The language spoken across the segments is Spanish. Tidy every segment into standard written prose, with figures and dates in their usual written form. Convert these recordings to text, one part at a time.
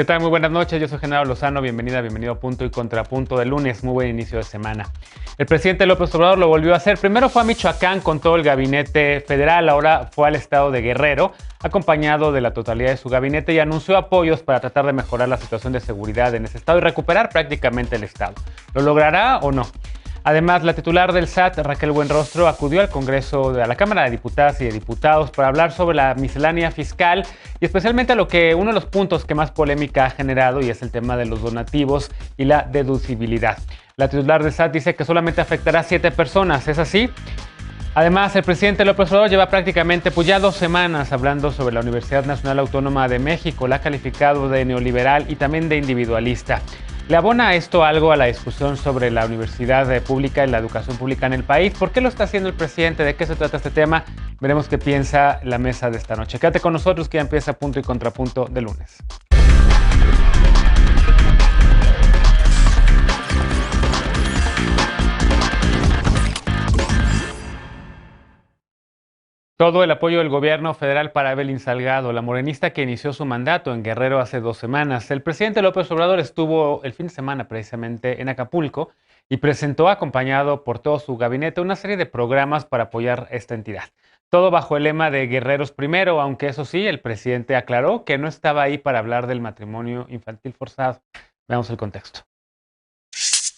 ¿Qué tal? Muy buenas noches, yo soy Genaro Lozano, bienvenido a Punto y Contrapunto de lunes, muy buen inicio de semana. El presidente López Obrador lo volvió a hacer, primero fue a Michoacán con todo el gabinete federal, ahora fue al estado de Guerrero, acompañado de la totalidad de su gabinete y anunció apoyos para tratar de mejorar la situación de seguridad en ese estado y recuperar prácticamente el estado. ¿Lo logrará o no? Además, la titular del SAT, Raquel Buenrostro, acudió al Congreso, a la Cámara de Diputadas y de Diputados para hablar sobre la miscelánea fiscal y especialmente uno de los puntos que más polémica ha generado y es el tema de los donativos y la deducibilidad. La titular del SAT dice que solamente afectará a 7 personas, ¿es así? Además, el presidente López Obrador lleva prácticamente ya 2 semanas hablando sobre la Universidad Nacional Autónoma de México, la ha calificado de neoliberal y también de individualista. ¿Le abona esto algo a la discusión sobre la universidad pública y la educación pública en el país? ¿Por qué lo está haciendo el presidente? ¿De qué se trata este tema? Veremos qué piensa la mesa de esta noche. Quédate con nosotros que ya empieza Punto y Contrapunto de lunes. Todo el apoyo del gobierno federal para Evelyn Salgado, la morenista que inició su mandato en Guerrero hace 2 semanas. El presidente López Obrador estuvo el fin de semana precisamente en Acapulco y presentó, acompañado por todo su gabinete, una serie de programas para apoyar esta entidad. Todo bajo el lema de Guerreros Primero, aunque eso sí, el presidente aclaró que no estaba ahí para hablar del matrimonio infantil forzado. Veamos el contexto.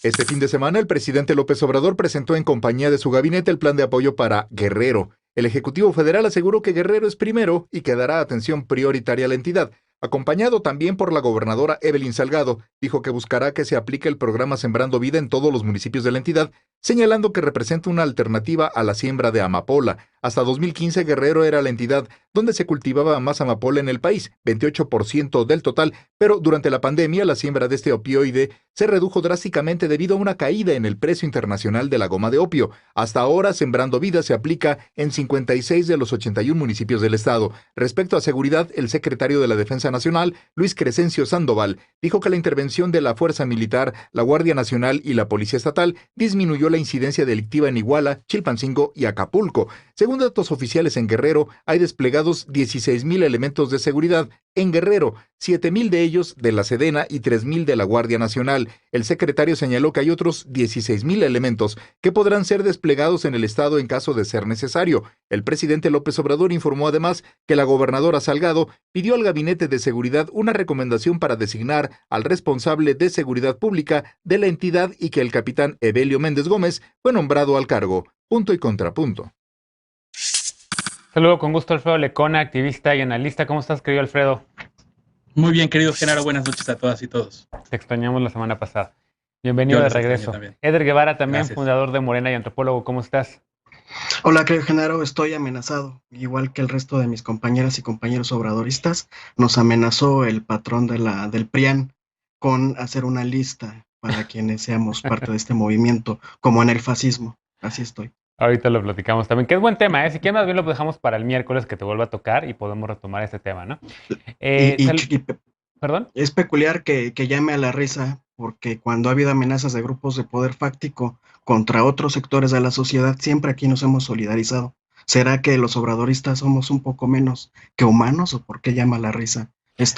Este fin de semana, el presidente López Obrador presentó en compañía de su gabinete el plan de apoyo para Guerrero. El Ejecutivo Federal aseguró que Guerrero es primero y que dará atención prioritaria a la entidad. Acompañado también por la gobernadora Evelyn Salgado, dijo que buscará que se aplique el programa Sembrando Vida en todos los municipios de la entidad, señalando que representa una alternativa a la siembra de amapola. Hasta 2015, Guerrero era la entidad donde se cultivaba más amapola en el país, 28% del total, pero durante la pandemia la siembra de este opioide se redujo drásticamente debido a una caída en el precio internacional de la goma de opio. Hasta ahora, Sembrando Vida se aplica en 56 de los 81 municipios del estado. Respecto a seguridad, el secretario de la Defensa Nacional, Luis Crescencio Sandoval, dijo que la intervención de la Fuerza Militar, la Guardia Nacional y la Policía Estatal disminuyó la incidencia delictiva en Iguala, Chilpancingo y Acapulco. Según datos oficiales en Guerrero, hay desplegados 16,000 elementos de seguridad. En Guerrero, 7,000 de ellos de la Sedena y 3,000 de la Guardia Nacional. El secretario señaló que hay otros 16,000 elementos que podrán ser desplegados en el estado en caso de ser necesario. El presidente López Obrador informó además que la gobernadora Salgado pidió al Gabinete de Seguridad una recomendación para designar al responsable de seguridad pública de la entidad y que el capitán Evelio Méndez Gómez fue nombrado al cargo. Punto y contrapunto. Saludo con gusto Alfredo Lecona, activista y analista. ¿Cómo estás, querido Alfredo? Muy bien, querido Genaro. Buenas noches a todas y todos. Te extrañamos la semana pasada. Bienvenido de regreso. Eder Guevara, también gracias. Fundador de Morena y antropólogo. ¿Cómo estás? Hola, querido Genaro. Estoy amenazado. Igual que el resto de mis compañeras y compañeros obradoristas, nos amenazó el patrón del PRIAN con hacer una lista para quienes seamos parte de este movimiento, como en el fascismo. Así estoy. Ahorita lo platicamos también, que es buen tema, ¿eh? Si quieres más bien lo dejamos para el miércoles que te vuelva a tocar y podemos retomar este tema, ¿no? ¿Perdón? Es peculiar que llame a la risa, porque cuando ha habido amenazas de grupos de poder fáctico contra otros sectores de la sociedad, siempre aquí nos hemos solidarizado. ¿Será que los obradoristas somos un poco menos que humanos o por qué llama a la risa?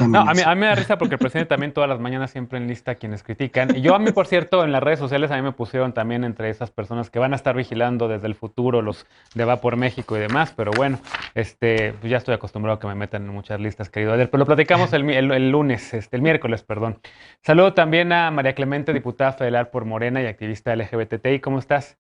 No, a mí me da risa porque el presidente también todas las mañanas siempre enlista a quienes critican. Y yo a mí, por cierto, en las redes sociales a mí me pusieron también entre esas personas que van a estar vigilando desde el futuro los de Va por México y demás. Pero bueno, pues ya estoy acostumbrado a que me metan en muchas listas, querido Eder. Pero lo platicamos el lunes, el miércoles, perdón. Saludo también a María Clemente, diputada federal por Morena y activista LGBTI. ¿Cómo estás?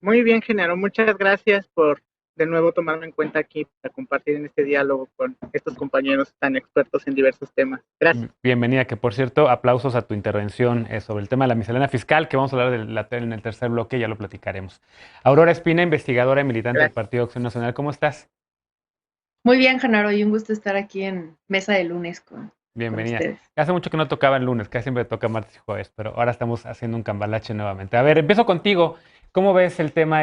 Muy bien, Genaro. Muchas gracias por de nuevo tomarme en cuenta aquí para compartir en este diálogo con estos compañeros tan expertos en diversos temas. Gracias. Bienvenida, que por cierto, aplausos a tu intervención sobre el tema de la miscelánea fiscal, que vamos a hablar en el tercer bloque, ya lo platicaremos. Aurora Espina, investigadora y militante del Partido Acción Nacional, ¿cómo estás? Muy bien, Genaro, y un gusto estar aquí en Mesa de Lunes con Bienvenida. ustedes. Hace mucho que no tocaba el lunes, casi siempre toca martes y jueves, pero ahora estamos haciendo un cambalache nuevamente. A ver, empiezo contigo. ¿Cómo ves el tema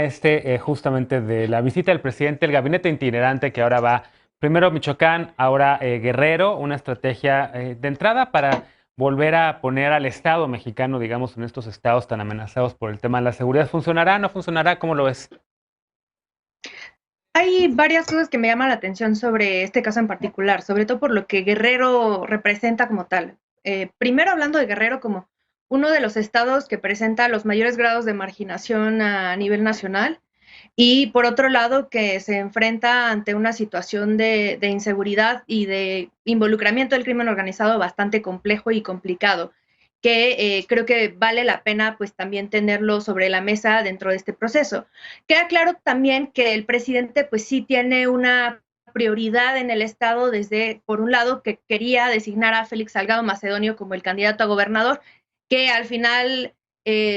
justamente de la visita del presidente, el gabinete itinerante que ahora va primero Michoacán, ahora Guerrero, una estrategia de entrada para volver a poner al Estado mexicano, digamos, en estos estados tan amenazados por el tema de la seguridad? ¿Funcionará, no funcionará? ¿Cómo lo ves? Hay varias cosas que me llaman la atención sobre este caso en particular, sobre todo por lo que Guerrero representa como tal. Primero hablando de Guerrero como uno de los estados que presenta los mayores grados de marginación a nivel nacional y por otro lado que se enfrenta ante una situación de inseguridad y de involucramiento del crimen organizado bastante complejo y complicado, que creo que vale la pena pues también tenerlo sobre la mesa dentro de este proceso. Queda claro también que el presidente pues sí tiene una prioridad en el Estado desde, por un lado, que quería designar a Félix Salgado Macedonio como el candidato a gobernador, que al final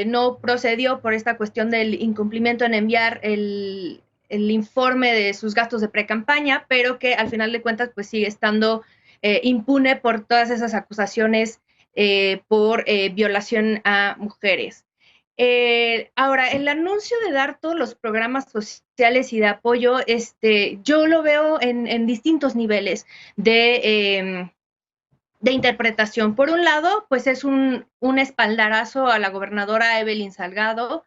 no procedió por esta cuestión del incumplimiento en enviar el informe de sus gastos de pre-campaña, pero que al final de cuentas pues sigue estando impune por todas esas acusaciones por violación a mujeres. Ahora, el anuncio de dar todos los programas sociales y de apoyo, yo lo veo en distintos niveles de interpretación. Por un lado, pues es un espaldarazo a la gobernadora Evelyn Salgado,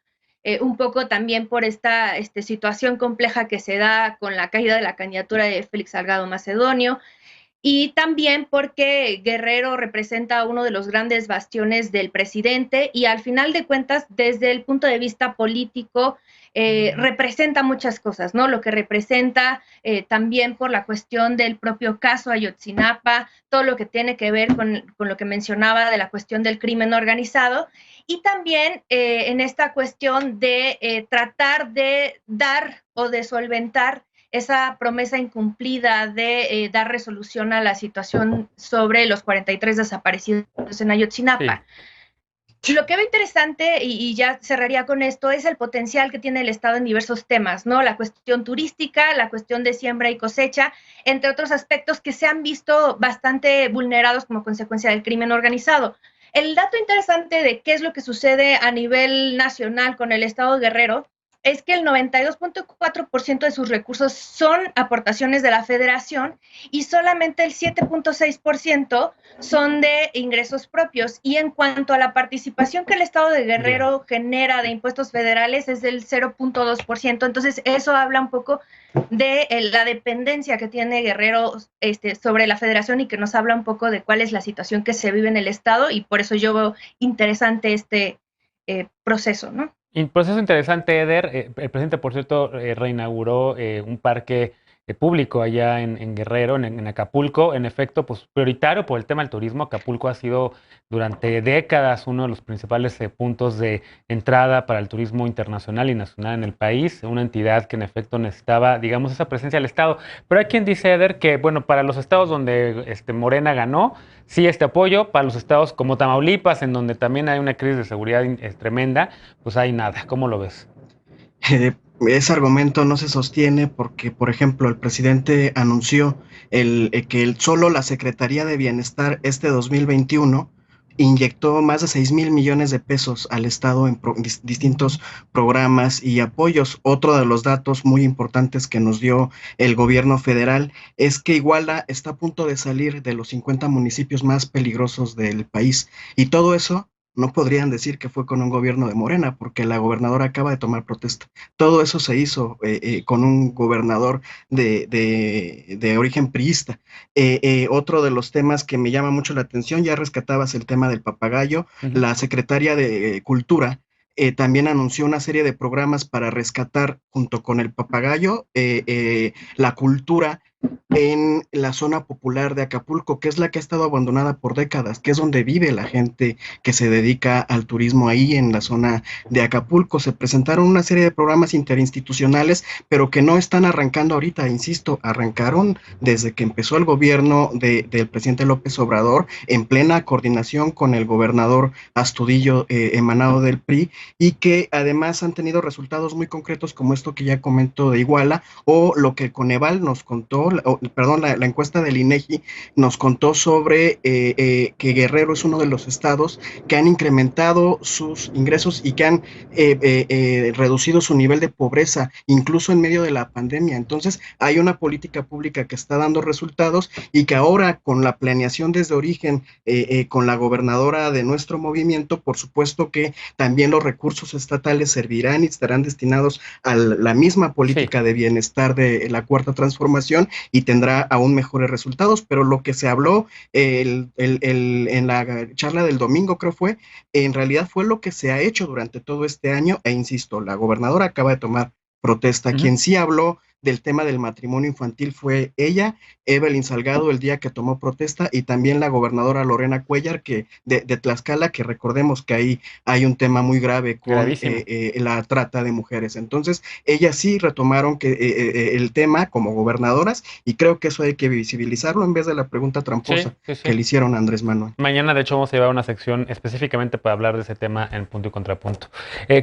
un poco también por esta situación compleja que se da con la caída de la candidatura de Félix Salgado Macedonio, y también porque Guerrero representa uno de los grandes bastiones del presidente y al final de cuentas, desde el punto de vista político, representa muchas cosas, ¿no? Lo que representa también por la cuestión del propio caso Ayotzinapa, todo lo que tiene que ver con lo que mencionaba de la cuestión del crimen organizado y también en esta cuestión de tratar de dar o de solventar esa promesa incumplida de dar resolución a la situación sobre los 43 desaparecidos en Ayotzinapa. Sí. Lo que veo interesante, y ya cerraría con esto, es el potencial que tiene el Estado en diversos temas, ¿no? La cuestión turística, la cuestión de siembra y cosecha, entre otros aspectos que se han visto bastante vulnerados como consecuencia del crimen organizado. El dato interesante de qué es lo que sucede a nivel nacional con el Estado de Guerrero es que el 92.4% de sus recursos son aportaciones de la federación y solamente el 7.6% son de ingresos propios. Y en cuanto a la participación que el Estado de Guerrero genera de impuestos federales es del 0.2%. Entonces eso habla un poco de la dependencia que tiene Guerrero sobre la federación y que nos habla un poco de cuál es la situación que se vive en el Estado, y por eso yo veo interesante este proceso, ¿no? Un proceso interesante, Eder. El presidente, por cierto, reinauguró un parque público allá en Guerrero, en Acapulco. En efecto, pues prioritario por el tema del turismo. Acapulco ha sido durante décadas uno de los principales puntos de entrada para el turismo internacional y nacional en el país. Una entidad que en efecto necesitaba, digamos, esa presencia del Estado. Pero hay quien dice, Eder, que bueno, para los estados donde Morena ganó, sí apoyo. Para los estados como Tamaulipas, en donde también hay una crisis de seguridad tremenda, pues hay nada. ¿Cómo lo ves? Ese argumento no se sostiene porque, por ejemplo, el presidente anunció que solo la Secretaría de Bienestar 2021 inyectó más de 6,000 millones de pesos al Estado en distintos programas y apoyos. Otro de los datos muy importantes que nos dio el gobierno federal es que Iguala está a punto de salir de los 50 municipios más peligrosos del país, y todo eso no podrían decir que fue con un gobierno de Morena, porque la gobernadora acaba de tomar protesta. Todo eso se hizo con un gobernador de origen priista. Otro de los temas que me llama mucho la atención, ya rescatabas el tema del papagayo. La secretaria de Cultura también anunció una serie de programas para rescatar, junto con el papagayo, la cultura en la zona popular de Acapulco, que es la que ha estado abandonada por décadas, que es donde vive la gente que se dedica al turismo ahí en la zona de Acapulco. Se presentaron una serie de programas interinstitucionales, pero que no están arrancando ahorita, insisto, arrancaron desde que empezó el gobierno del presidente López Obrador, en plena coordinación con el gobernador Astudillo, emanado del PRI, y que además han tenido resultados muy concretos como esto que ya comentó de Iguala, o lo que Coneval nos contó contó, la encuesta del INEGI nos contó sobre que Guerrero es uno de los estados que han incrementado sus ingresos y que han reducido su nivel de pobreza, incluso en medio de la pandemia. Entonces, hay una política pública que está dando resultados y que ahora, con la planeación desde origen, con la gobernadora de nuestro movimiento, por supuesto que también los recursos estatales servirán y estarán destinados a la misma política de bienestar de la Cuarta Transformación y tendrá aún mejores resultados, pero lo que se habló en la charla del domingo, creo fue, en realidad fue lo que se ha hecho durante todo este año, e insisto, la gobernadora acaba de tomar protesta. Quien sí habló del tema del matrimonio infantil fue ella, Evelyn Salgado, el día que tomó protesta, y también la gobernadora Lorena Cuellar, que de Tlaxcala, que recordemos que ahí hay un tema muy grave con la trata de mujeres. Entonces, ellas sí retomaron el tema como gobernadoras, y creo que eso hay que visibilizarlo en vez de la pregunta tramposa que le hicieron a Andrés Manuel. Mañana, de hecho, vamos a llevar una sección específicamente para hablar de ese tema en Punto y Contrapunto.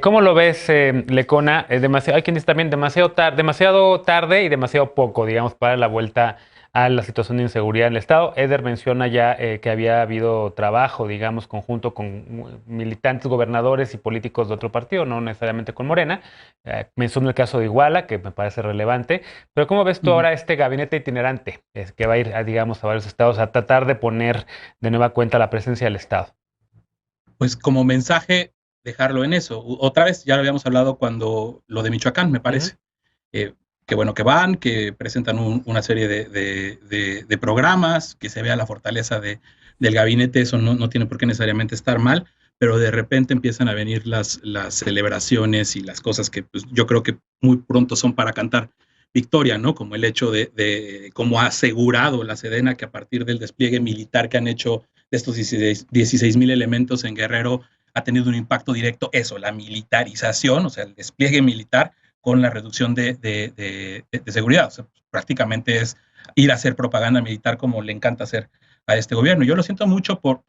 ¿Cómo lo ves, Lecona? Hay quien dice también demasiado tarde y demasiado poco, digamos, para la vuelta a la situación de inseguridad en el Estado. Eder menciona ya que había habido trabajo, digamos, conjunto con militantes, gobernadores y políticos de otro partido, no necesariamente con Morena. Menciona el caso de Iguala, que me parece relevante. Pero ¿cómo ves tú ahora este gabinete itinerante que va a ir, digamos, a varios estados a tratar de poner de nueva cuenta la presencia del Estado? Pues como mensaje, dejarlo en eso. Otra vez, ya lo habíamos hablado cuando lo de Michoacán, me parece. Que bueno, que van, que presentan una serie de programas, que se vea la fortaleza del gabinete. Eso no tiene por qué necesariamente estar mal, pero de repente empiezan a venir las celebraciones y las cosas que pues, yo creo que muy pronto son para cantar victoria, ¿no? Como el hecho de cómo ha asegurado la Sedena que a partir del despliegue militar que han hecho de estos 16,000 elementos en Guerrero ha tenido un impacto directo, eso, la militarización, o sea, el despliegue militar con la reducción de seguridad. O sea, prácticamente es ir a hacer propaganda militar como le encanta hacer a este gobierno. Yo lo siento mucho por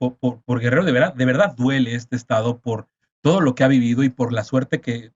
Guerrero, de verdad duele este estado por todo lo que ha vivido y por la suerte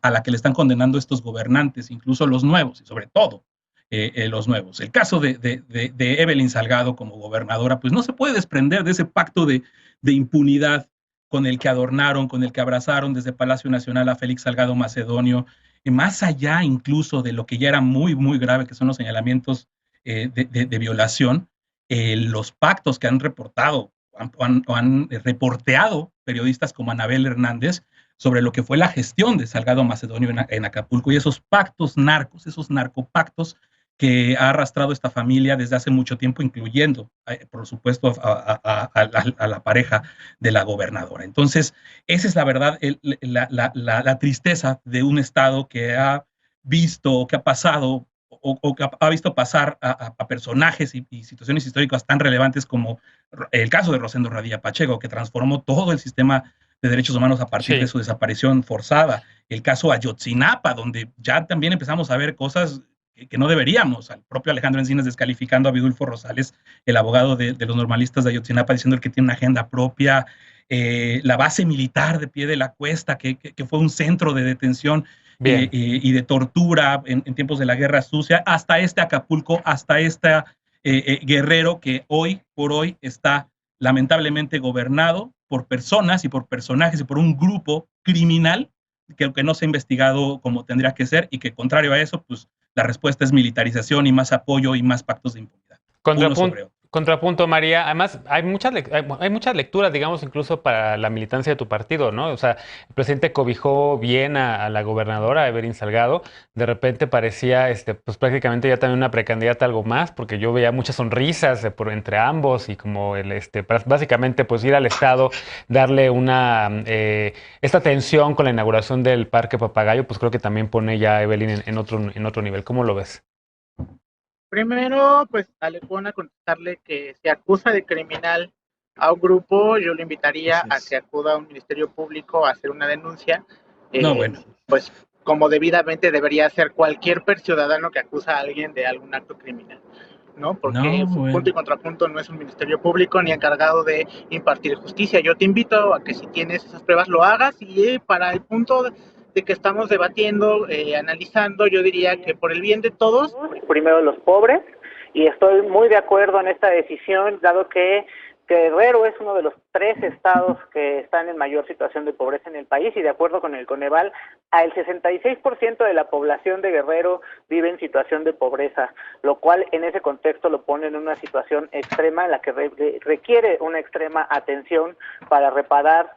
a la que le están condenando estos gobernantes, incluso los nuevos, y sobre todo los nuevos. El caso de Evelyn Salgado como gobernadora, pues no se puede desprender de ese pacto de impunidad con el que adornaron, con el que abrazaron desde Palacio Nacional a Félix Salgado Macedonio, más allá incluso de lo que ya era muy, muy grave, que son los señalamientos de violación, los pactos que han reportado o han reporteado periodistas como Anabel Hernández sobre lo que fue la gestión de Salgado Macedonio en Acapulco y esos pactos narcos, esos narcopactos que ha arrastrado esta familia desde hace mucho tiempo, incluyendo, por supuesto, a la pareja de la gobernadora. Entonces, esa es la verdad, la tristeza de un Estado que ha visto, que ha pasado, o que ha visto pasar a personajes y situaciones históricas tan relevantes como el caso de Rosendo Radilla Pacheco, que transformó todo el sistema de derechos humanos a partir de su desaparición forzada. El caso Ayotzinapa, donde ya también empezamos a ver cosas que no deberíamos, al propio Alejandro Encinas descalificando a Vidulfo Rosales, el abogado de los normalistas de Ayotzinapa, diciendo que tiene una agenda propia, la base militar de Pie de la Cuesta, que fue un centro de detención y de tortura en tiempos de la Guerra Sucia, hasta este Acapulco, hasta este Guerrero que hoy por hoy está lamentablemente gobernado por personas y por personajes y por un grupo criminal que no se ha investigado como tendría que ser y que contrario a eso, pues la respuesta es militarización y más apoyo y más pactos de impunidad. Contrapunto, María. Además, hay muchas lecturas, digamos, incluso para la militancia de tu partido, ¿no? O sea, el presidente cobijó bien a la gobernadora, Evelyn Salgado. De repente parecía, pues prácticamente ya también una precandidata a algo más, porque yo veía muchas sonrisas entre ambos y como básicamente, pues ir al Estado, darle esta tensión con la inauguración del Parque Papagayo, pues creo que también pone ya a Evelyn en otro nivel. ¿Cómo lo ves? Primero, pues a Lecona contestarle que si acusa de criminal a un grupo, yo lo invitaría a que acuda a un ministerio público a hacer una denuncia. Pues como debidamente debería hacer cualquier ciudadano que acusa a alguien de algún acto criminal, ¿no? Porque Punto y Contrapunto no es un ministerio público ni encargado de impartir justicia. Yo te invito a que si tienes esas pruebas lo hagas y para el punto de que estamos debatiendo, analizando, yo diría que por el bien de todos, primero los pobres, y estoy muy de acuerdo en esta decisión, dado que Guerrero es uno de los 3 estados que están en mayor situación de pobreza en el país, y de acuerdo con el Coneval, el 66% de la población de Guerrero vive en situación de pobreza, lo cual en ese contexto lo pone en una situación extrema en la que requiere una extrema atención para reparar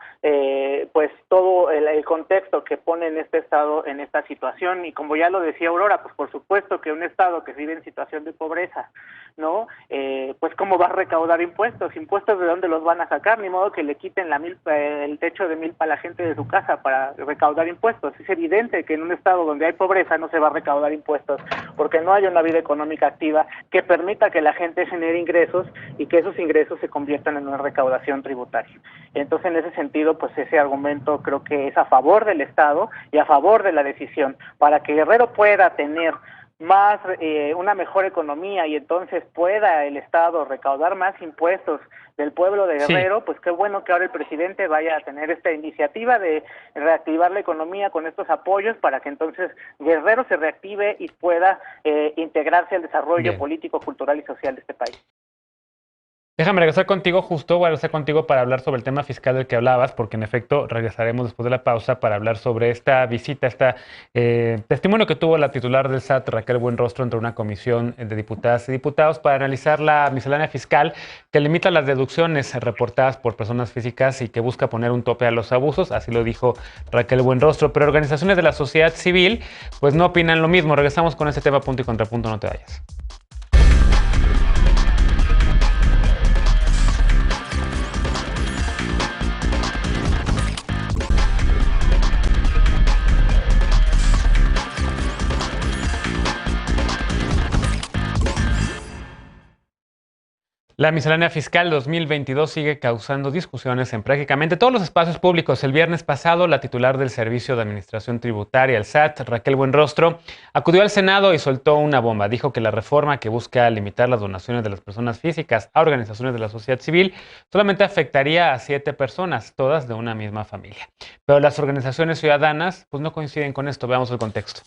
pues todo el contexto que pone en este estado en esta situación. Y como ya lo decía Aurora, pues por supuesto que un estado que vive en situación de pobreza, ¿no? Pues cómo va a recaudar impuestos de dónde los van a sacar, ni modo que le quiten el techo de milpa a la gente de su casa para recaudar impuestos. Es evidente que en un estado donde hay pobreza no se va a recaudar impuestos, porque no hay una vida económica activa que permita que la gente genere ingresos y que esos ingresos se conviertan en una recaudación tributaria. Entonces, en ese sentido, pues ese argumento creo que es a favor del Estado y a favor de la decisión, para que Guerrero pueda tener más una mejor economía y entonces pueda el Estado recaudar más impuestos del pueblo de Guerrero. Sí. Pues qué bueno que ahora el presidente vaya a tener esta iniciativa de reactivar la economía con estos apoyos para que entonces Guerrero se reactive y pueda integrarse al desarrollo político, cultural y social de este país. Déjame regresar contigo justo, voy a regresar contigo para hablar sobre el tema fiscal del que hablabas, porque en efecto regresaremos después de la pausa para hablar sobre esta visita, testimonio que tuvo la titular del SAT, Raquel Buenrostro, entre una comisión de diputadas y diputados para analizar la miscelánea fiscal que limita las deducciones reportadas por personas físicas y que busca poner un tope a los abusos, así lo dijo Raquel Buenrostro, pero organizaciones de la sociedad civil pues no opinan lo mismo. Regresamos con este tema punto y contrapunto, no te vayas. La miscelánea fiscal 2022 sigue causando discusiones en prácticamente todos los espacios públicos. El viernes pasado, la titular del Servicio de Administración Tributaria, el SAT, Raquel Buenrostro, acudió al Senado y soltó una bomba. Dijo que la reforma que busca limitar las donaciones de las personas físicas a organizaciones de la sociedad civil solamente afectaría a 7 personas, todas de una misma familia. Pero las organizaciones ciudadanas pues no coinciden con esto. Veamos el contexto.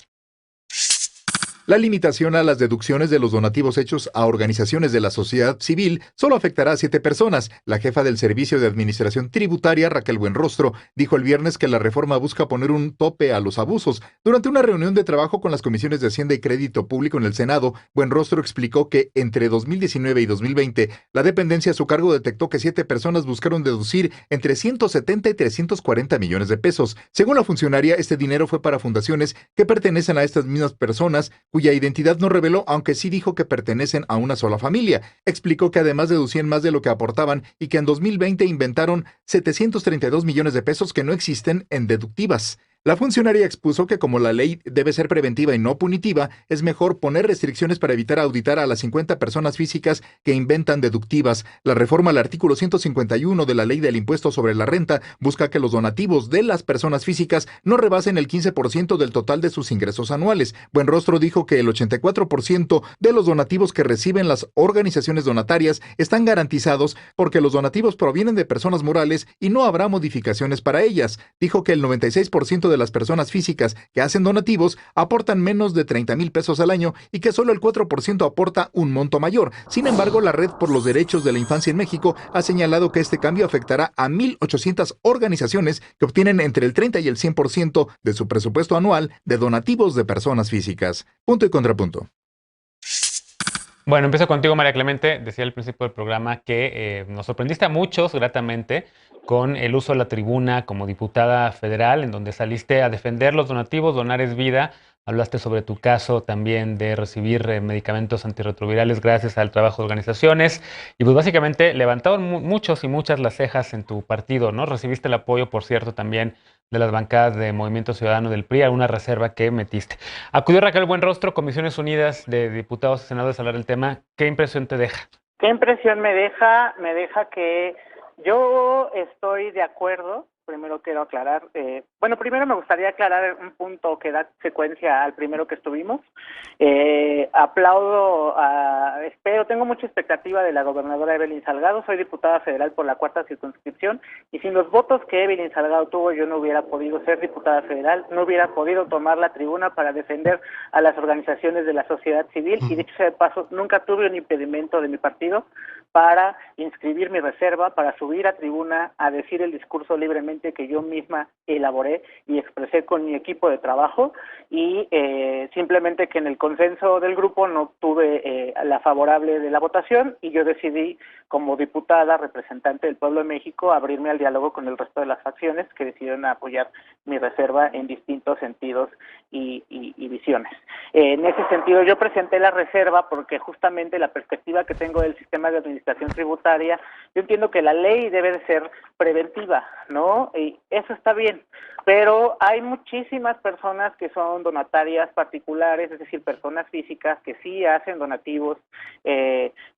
La limitación a las deducciones de los donativos hechos a organizaciones de la sociedad civil solo afectará a 7 personas. La jefa del Servicio de Administración Tributaria, Raquel Buenrostro, dijo el viernes que la reforma busca poner un tope a los abusos. Durante una reunión de trabajo con las comisiones de Hacienda y Crédito Público en el Senado, Buenrostro explicó que entre 2019 y 2020, la dependencia a su cargo detectó que 7 personas buscaron deducir entre 170 y 340 millones de pesos. Según la funcionaria, este dinero fue para fundaciones que pertenecen a estas mismas personas, cuya identidad no reveló, aunque sí dijo que pertenecen a una sola familia. Explicó que además deducían más de lo que aportaban y que en 2020 inventaron 732 millones de pesos que no existen en deductivas. La funcionaria expuso que como la ley debe ser preventiva y no punitiva, es mejor poner restricciones para evitar auditar a las 50 personas físicas que inventan deductivas. La reforma al artículo 151 de la Ley del Impuesto sobre la Renta busca que los donativos de las personas físicas no rebasen el 15% del total de sus ingresos anuales. Buenrostro dijo que el 84% de los donativos que reciben las organizaciones donatarias están garantizados porque los donativos provienen de personas morales y no habrá modificaciones para ellas. Dijo que el 96% de las personas físicas que hacen donativos aportan menos de 30,000 pesos al año y que solo el 4% aporta un monto mayor. Sin embargo, la Red por los Derechos de la Infancia en México ha señalado que este cambio afectará a 1,800 organizaciones que obtienen entre el 30 y el 100% de su presupuesto anual de donativos de personas físicas. Punto y contrapunto. Bueno, empiezo contigo, María Clemente. Decía al principio del programa que nos sorprendiste a muchos gratamente con el uso de la tribuna como diputada federal, en donde saliste a defender los donativos. Donar es vida. Hablaste sobre tu caso también de recibir medicamentos antirretrovirales gracias al trabajo de organizaciones. Y pues básicamente levantaron muchos y muchas las cejas en tu partido, ¿no? Recibiste el apoyo, por cierto, también de las bancadas de Movimiento Ciudadano del PRI, a una reserva que metiste. Acudió Raquel Buenrostro, Comisiones Unidas de Diputados y Senadores a hablar del tema. ¿Qué impresión te deja? ¿Qué impresión me deja? Me deja que yo estoy de acuerdo. Primero quiero aclarar, primero me gustaría aclarar un punto que da secuencia al primero que estuvimos. Aplaudo, espero tengo mucha expectativa de la gobernadora Evelyn Salgado. Soy diputada federal por la 4ª circunscripción y sin los votos que Evelyn Salgado tuvo, yo no hubiera podido ser diputada federal, no hubiera podido tomar la tribuna para defender a las organizaciones de la sociedad civil, y dicho sea de paso, nunca tuve un impedimento de mi partido para inscribir mi reserva, para subir a tribuna a decir el discurso libremente que yo misma elaboré y expresé con mi equipo de trabajo, y simplemente que en el consenso del grupo no tuve la favorable de la votación, y yo decidí, como diputada representante del pueblo de México, abrirme al diálogo con el resto de las facciones que decidieron apoyar mi reserva en distintos sentidos y visiones. En ese sentido, yo presenté la reserva porque justamente la perspectiva que tengo del sistema de administración tributaria, yo entiendo que la ley debe de ser preventiva, ¿no? Y eso está bien, pero hay muchísimas personas que son donatarias particulares, es decir, personas físicas que sí hacen donativos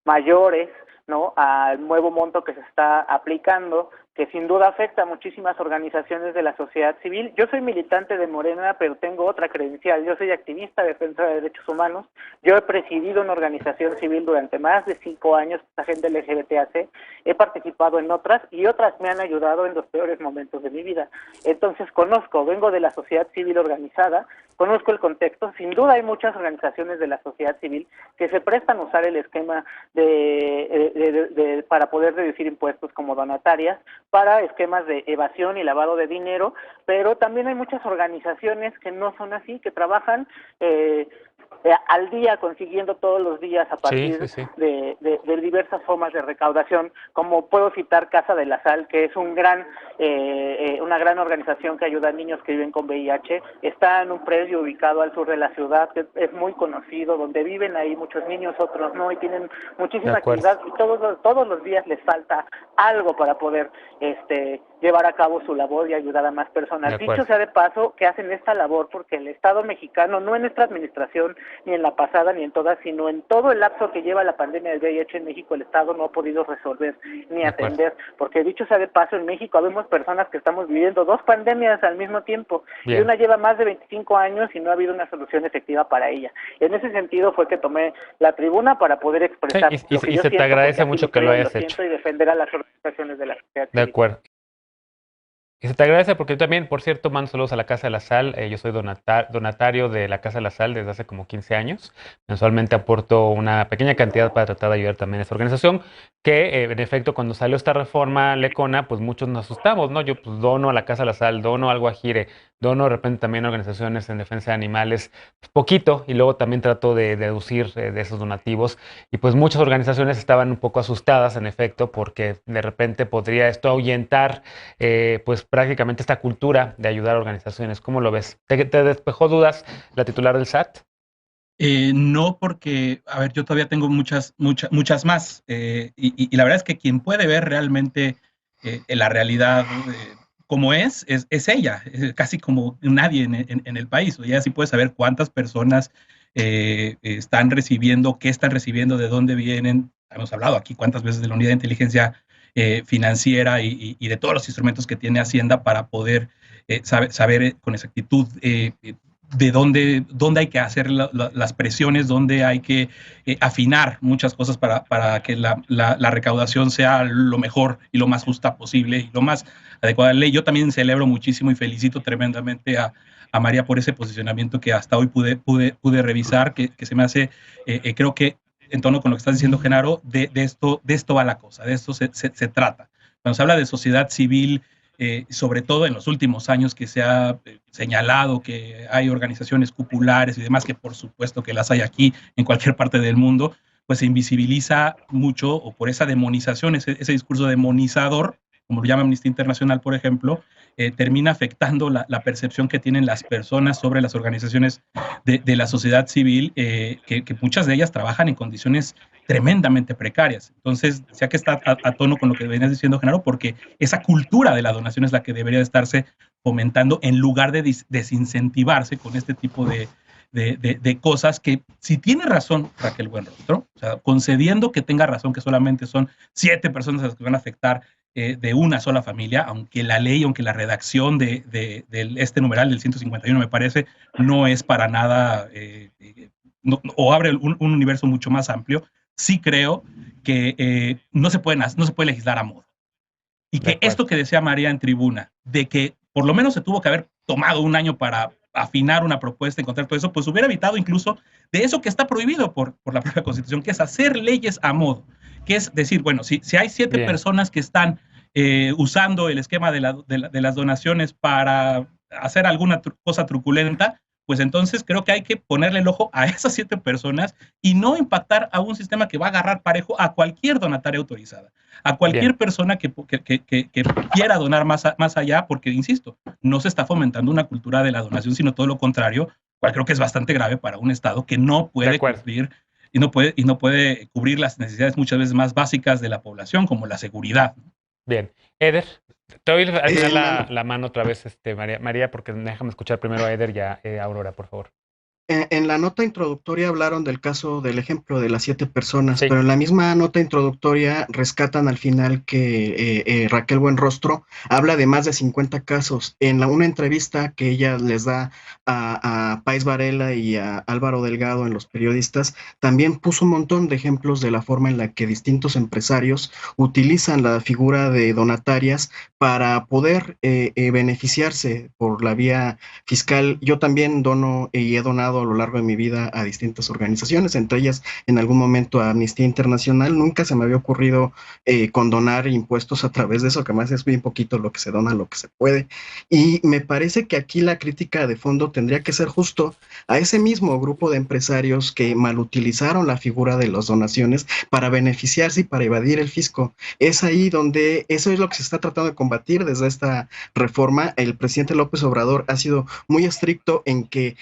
mayores, ¿no?, al nuevo monto que se está aplicando, que sin duda afecta a muchísimas organizaciones de la sociedad civil. Yo soy militante de Morena, pero tengo otra credencial. Yo soy activista defensora de derechos humanos. Yo he presidido una organización civil durante más de 5 años, Agenda LGBTAC. He participado en otras y otras me han ayudado en los peores momentos de mi vida. Entonces vengo de la sociedad civil organizada, conozco el contexto. Sin duda hay muchas organizaciones de la sociedad civil que se prestan a usar el esquema para poder deducir impuestos como donatarias, para esquemas de evasión y lavado de dinero, pero también hay muchas organizaciones que no son así, que trabajan al día, consiguiendo todos los días a partir de diversas formas de recaudación, como puedo citar Casa de la Sal, que es una gran organización que ayuda a niños que viven con VIH. Está en un predio ubicado al sur de la ciudad, que es muy conocido, donde viven ahí muchos niños, otros no, y tienen muchísima actividad, y todos los días les falta algo para poder llevar a cabo su labor y ayudar a más personas. Dicho sea de paso, que hacen esta labor porque el Estado mexicano, no en esta administración, ni en la pasada, ni en todas, sino en todo el lapso que lleva la pandemia del VIH en México, el Estado no ha podido resolver ni atender, porque dicho sea de paso, en México habemos personas que estamos viviendo 2 pandemias al mismo tiempo, y una lleva más de 25 años y no ha habido una solución efectiva para ella. En ese sentido fue que tomé la tribuna para poder expresar y se te agradece mucho que lo hayas hecho. Y defender a las organizaciones de la sociedad civil. De acuerdo. Y se te agradece porque yo también, por cierto, mando saludos a la Casa de la Sal. Yo soy donatario de la Casa de la Sal desde hace como 15 años. Mensualmente aporto una pequeña cantidad para tratar de ayudar también a esta organización, que en efecto cuando salió esta reforma lecona, pues muchos nos asustamos, ¿no? Yo pues dono a la Casa de la Sal, dono algo a Gire, dono de repente también a organizaciones en defensa de animales, pues poquito, y luego también trato de deducir de esos donativos. Y pues muchas organizaciones estaban un poco asustadas, en efecto, porque de repente podría esto ahuyentar pues prácticamente esta cultura de ayudar a organizaciones. ¿Cómo lo ves? ¿Te despejó dudas la titular del SAT? No, porque, a ver, yo todavía tengo muchas más. Y la verdad es que quien puede ver realmente la realidad como es ella, casi como nadie en el país. Ella sí puede saber cuántas personas están recibiendo, qué están recibiendo, de dónde vienen. Hemos hablado aquí cuántas veces de la unidad de inteligencia financiera y de todos los instrumentos que tiene Hacienda para poder saber con exactitud de dónde hay que hacer las presiones, dónde hay que afinar muchas cosas para que la recaudación sea lo mejor y lo más justa posible y lo más adecuada a la ley. Yo también celebro muchísimo y felicito tremendamente a María por ese posicionamiento que hasta hoy pude revisar, que se me hace, creo que en tono con lo que estás diciendo, Genaro, de esto va la cosa, de esto se trata. Cuando se habla de sociedad civil, sobre todo en los últimos años que se ha señalado que hay organizaciones populares y demás, que por supuesto que las hay aquí en cualquier parte del mundo, pues se invisibiliza mucho, o por esa demonización, ese discurso demonizador, como lo llama Amnistía Internacional, por ejemplo, termina afectando la percepción que tienen las personas sobre las organizaciones de la sociedad civil, que muchas de ellas trabajan en condiciones tremendamente precarias. Entonces, decía que está a tono con lo que venías diciendo, Genaro, porque esa cultura de la donación es la que debería estarse fomentando en lugar de desincentivarse con este tipo de cosas que, si tiene razón Raquel Buenrostro, o sea, concediendo que tenga razón que solamente son 7 personas las que van a afectar de una sola familia, aunque la ley, aunque la redacción de este numeral del 151 me parece no es para nada, o abre un universo mucho más amplio, sí creo que no se puede legislar a modo. Y que esto que decía María en tribuna, de que por lo menos se tuvo que haber tomado un año para afinar una propuesta, encontrar todo eso, pues hubiera evitado incluso de eso que está prohibido por la propia Constitución, que es hacer leyes a modo, que es decir, bueno, si hay 7 personas que están usando el esquema de las donaciones para hacer alguna cosa truculenta, pues entonces creo que hay que ponerle el ojo a esas 7 personas y no impactar a un sistema que va a agarrar parejo a cualquier donataria autorizada, a cualquier persona que quiera donar más allá, porque, insisto, no se está fomentando una cultura de la donación, sino todo lo contrario, cual creo que es bastante grave para un Estado que no puede cumplir y no puede cubrir las necesidades muchas veces más básicas de la población, como la seguridad. Bien. Eder, te voy a alzar la mano otra vez, María, porque déjame escuchar primero a Eder y a Aurora, por favor. En la nota introductoria hablaron del caso del ejemplo de las 7 personas, pero en la misma nota introductoria rescatan al final que Raquel Buenrostro habla de más de 50 casos. En una entrevista que ella les da a Páez Varela y a Álvaro Delgado en Los Periodistas, también puso un montón de ejemplos de la forma en la que distintos empresarios utilizan la figura de donatarias para poder beneficiarse por la vía fiscal. Yo también dono y he donado a lo largo de mi vida a distintas organizaciones, entre ellas en algún momento a Amnistía Internacional. Nunca se me había ocurrido condonar impuestos a través de eso, que más es bien poquito lo que se dona, lo que se puede. Y me parece que aquí la crítica de fondo tendría que ser justo a ese mismo grupo de empresarios que malutilizaron la figura de las donaciones para beneficiarse y para evadir el fisco. Es ahí donde eso es lo que se está tratando de combatir desde esta reforma. El presidente López Obrador ha sido muy estricto en que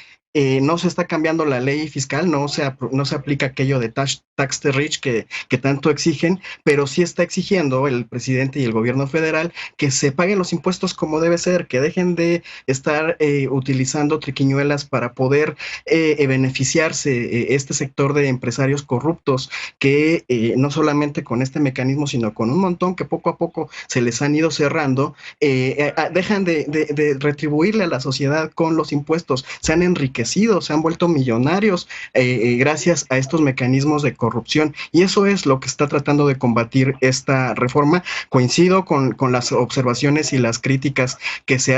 no se está cambiando la ley fiscal, no se aplica aquello de tax the rich que tanto exigen, pero sí está exigiendo el presidente y el gobierno federal que se paguen los impuestos como debe ser, que dejen de estar utilizando triquiñuelas para poder beneficiarse este sector de empresarios corruptos que no solamente con este mecanismo, sino con un montón que poco a poco se les han ido cerrando, dejan de retribuirle a la sociedad con los impuestos, se han enriquecido, se han vuelto millonarios gracias a estos mecanismos de corrupción, y eso es lo que está tratando de combatir esta reforma. Coincido con las observaciones y las críticas que se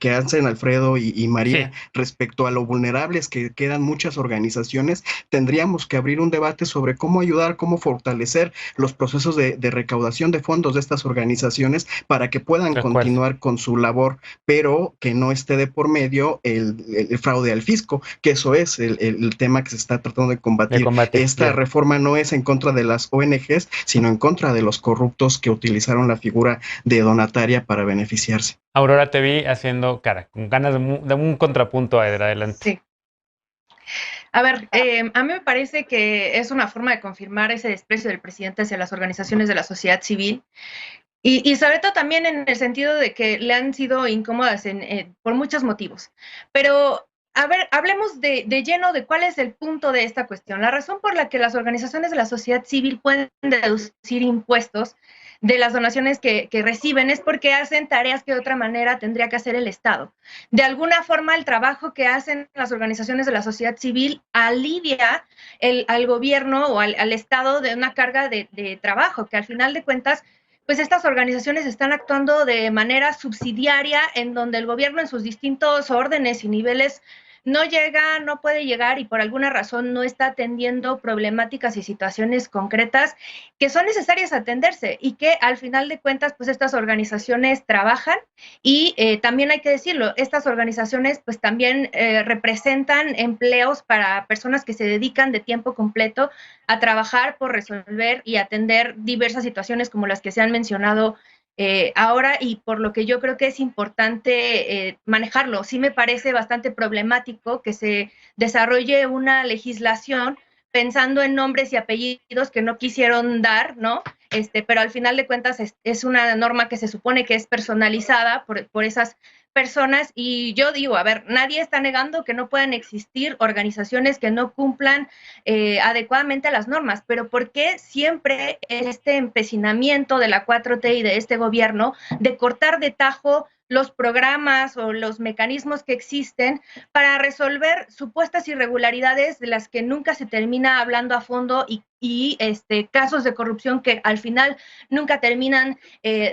que hacen Alfredo y María respecto a lo vulnerables que quedan muchas organizaciones. Tendríamos que abrir un debate sobre cómo ayudar, cómo fortalecer los procesos de recaudación de fondos de estas organizaciones para que puedan continuar con su labor, pero que no esté de por medio el fraude al fisco, que eso es el tema que se está tratando de combatir. Esta reforma no es en contra de las ONGs, sino en contra de los corruptos que utilizaron la figura de donataria para beneficiarse. Aurora, te vi haciendo cara, con ganas de un contrapunto a Eder. Adelante. Sí. A ver, a mí me parece que es una forma de confirmar ese desprecio del presidente hacia las organizaciones de la sociedad civil. Y sobre todo también en el sentido de que le han sido incómodas por muchos motivos. Pero, a ver, hablemos de lleno de cuál es el punto de esta cuestión. La razón por la que las organizaciones de la sociedad civil pueden deducir impuestos de las donaciones que reciben es porque hacen tareas que de otra manera tendría que hacer el Estado. De alguna forma, el trabajo que hacen las organizaciones de la sociedad civil alivia al gobierno o al Estado de una carga de trabajo, que al final de cuentas, pues estas organizaciones están actuando de manera subsidiaria, en donde el gobierno en sus distintos órdenes y niveles no llega, no puede llegar y por alguna razón no está atendiendo problemáticas y situaciones concretas que son necesarias atenderse y que al final de cuentas pues estas organizaciones trabajan y también hay que decirlo, estas organizaciones pues también representan empleos para personas que se dedican de tiempo completo a trabajar por resolver y atender diversas situaciones como las que se han mencionado ahora, y por lo que yo creo que es importante manejarlo. Sí me parece bastante problemático que se desarrolle una legislación pensando en nombres y apellidos que no quisieron dar, ¿no? Pero al final de cuentas es una norma que se supone que es personalizada por esas personas, y yo digo, a ver, nadie está negando que no puedan existir organizaciones que no cumplan adecuadamente las normas, pero ¿por qué siempre este empecinamiento de la 4T y de este gobierno de cortar de tajo los programas o los mecanismos que existen para resolver supuestas irregularidades de las que nunca se termina hablando a fondo y casos de corrupción que al final nunca terminan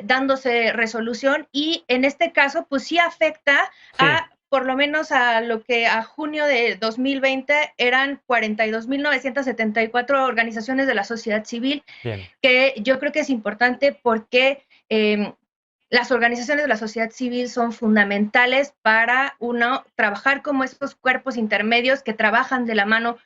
dándose resolución, y en este caso pues sí afecta a por lo menos a lo que a junio de 2020 eran 42.974 organizaciones de la sociedad civil. Bien. Que yo creo que es importante porque las organizaciones de la sociedad civil son fundamentales para, uno, trabajar como estos cuerpos intermedios que trabajan de la mano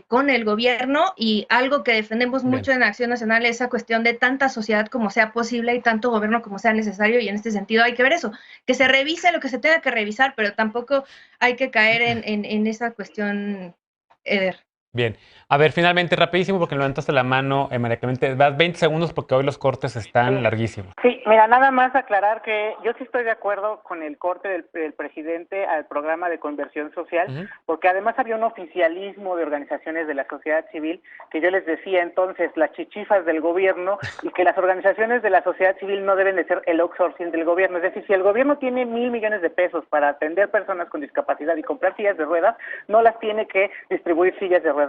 con el gobierno, y algo que defendemos mucho en Acción Nacional es esa cuestión de tanta sociedad como sea posible y tanto gobierno como sea necesario, y en este sentido hay que ver eso, que se revise lo que se tenga que revisar, pero tampoco hay que caer en esa cuestión, Eder. Bien. A ver, finalmente, rapidísimo, porque levantaste la mano, María Clemente. Vas 20 segundos porque hoy los cortes están larguísimos. Sí, mira, nada más aclarar que yo sí estoy de acuerdo con el corte del presidente al programa de conversión social, porque además había un oficialismo de organizaciones de la sociedad civil que yo les decía entonces las chichifas del gobierno, y que las organizaciones de la sociedad civil no deben de ser el outsourcing del gobierno. Es decir, si el gobierno tiene 1,000 millones de pesos para atender personas con discapacidad y comprar sillas de ruedas, no las tiene que distribuir sillas de ruedas